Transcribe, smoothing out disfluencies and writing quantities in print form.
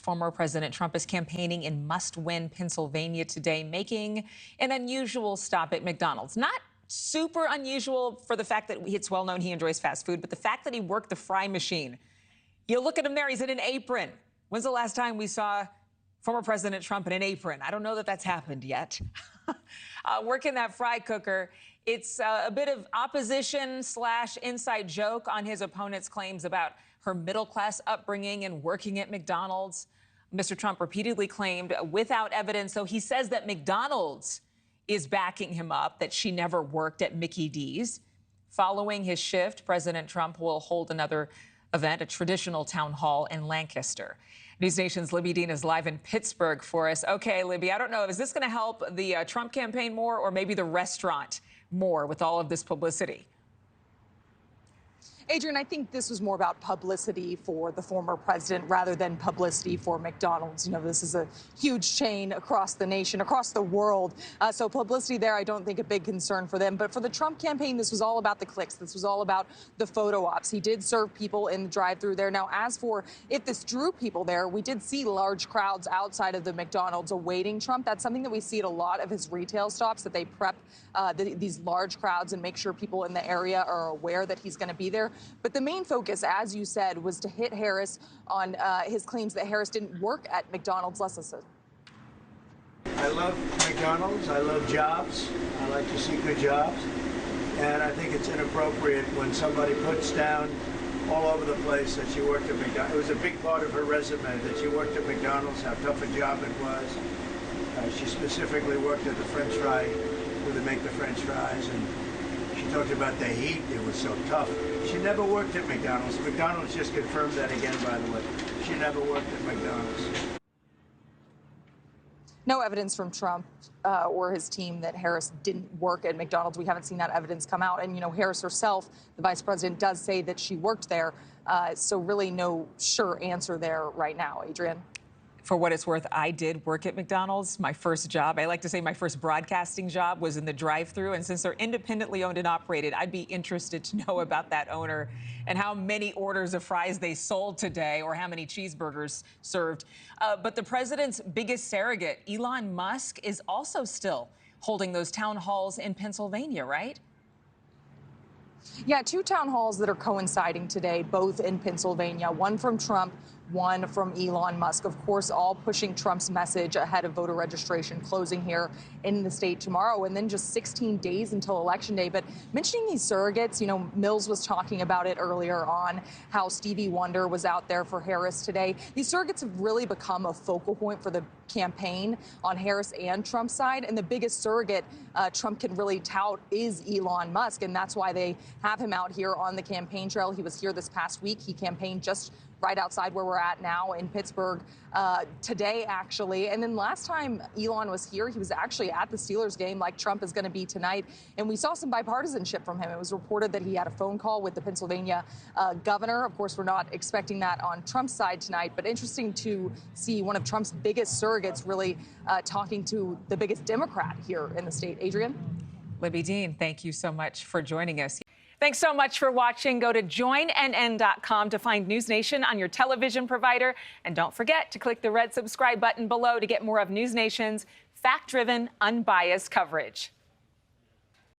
Former President Trump is campaigning in must-win Pennsylvania today, making an unusual stop at McDonald's. Not super unusual for the fact that it's well known he enjoys fast food, but the fact that he worked the fry machine. You look at him there, he's in an apron. When's the last time we saw former President Trump in an apron? I don't know that that's happened yet. Working that fry cooker. It's a bit of opposition / inside joke on his opponent's claims about her middle-class upbringing and working at McDonald's. Mr. Trump repeatedly claimed, without evidence, though, he says that McDonald's is backing him up, that she never worked at Mickey D's. Following his shift, President Trump will hold another event, a traditional town hall in Lancaster. NewsNation's Libbey Dean is live in Pittsburgh for us. Okay, Libbey, I don't know, is this going to help the Trump campaign more or maybe the restaurant more with all of this publicity? Adrienne, I think this was more about publicity for the former president rather than publicity for McDonald's. You know, this is a huge chain across the nation, across the world. So publicity there, I don't think a big concern for them. But for the Trump campaign, this was all about the clicks. This was all about the photo ops. He did serve people in the drive-thru there. Now, as for if this drew people there, we did see large crowds outside of the McDonald's awaiting Trump. That's something that we see at a lot of his retail stops, that they prep these large crowds and make sure people in the area are aware that he's going to be there. But the main focus, as you said, was to hit Harris on his claims that Harris didn't work at McDonald's. Let's listen. I love McDonald's. I love jobs. I like to see good jobs. And I think it's inappropriate when somebody puts down all over the place that she worked at McDonald's. It was a big part of her resume that she worked at McDonald's, how tough a job it was. She specifically worked at the French fry, where they make the French fries, and she talked about the heat. It was so tough. She never worked at McDonald's. McDonald's just confirmed that again, by the way. She never worked at McDonald's. No evidence from Trump or his team that Harris didn't work at McDonald's. We haven't seen that evidence come out. And, you know, Harris herself, the vice president, does say that she worked there. So really no sure answer there right now, Adrienne. For what it's worth, I did work at McDonald's. My first job, I like to say my first broadcasting job, was in the drive-thru. And since they're independently owned and operated, I'd be interested to know about that owner and how many orders of fries they sold today or how many cheeseburgers served. But the president's biggest surrogate, Elon Musk, is also still holding those town halls in Pennsylvania, right? Yeah, two town halls that are coinciding today, both in Pennsylvania, one from Trump, one from Elon Musk, of course, all pushing Trump's message ahead of voter registration closing here in the state tomorrow, and then just 16 days until Election Day. But mentioning these surrogates, you know, Mills was talking about it earlier on, how Stevie Wonder was out there for Harris today. These surrogates have really become a focal point for the campaign on Harris and Trump's side, and the biggest surrogate Trump can really tout is Elon Musk, and that's why they have him out here on the campaign trail. He was here this past week. He campaigned just right outside where we're at now in Pittsburgh today, actually. And then last time Elon was here, he was actually at the Steelers game like Trump is going to be tonight. And we saw some bipartisanship from him. It was reported that he had a phone call with the Pennsylvania governor. Of course, we're not expecting that on Trump's side tonight, but interesting to see one of Trump's biggest surrogates really talking to the biggest Democrat here in the state. Adrienne? Libbey Dean, thank you so much for joining us. Thanks so much for watching. Go to joinnn.com to find News Nation on your television provider. And don't forget to click the red subscribe button below to get more of News Nation's fact-driven, unbiased coverage.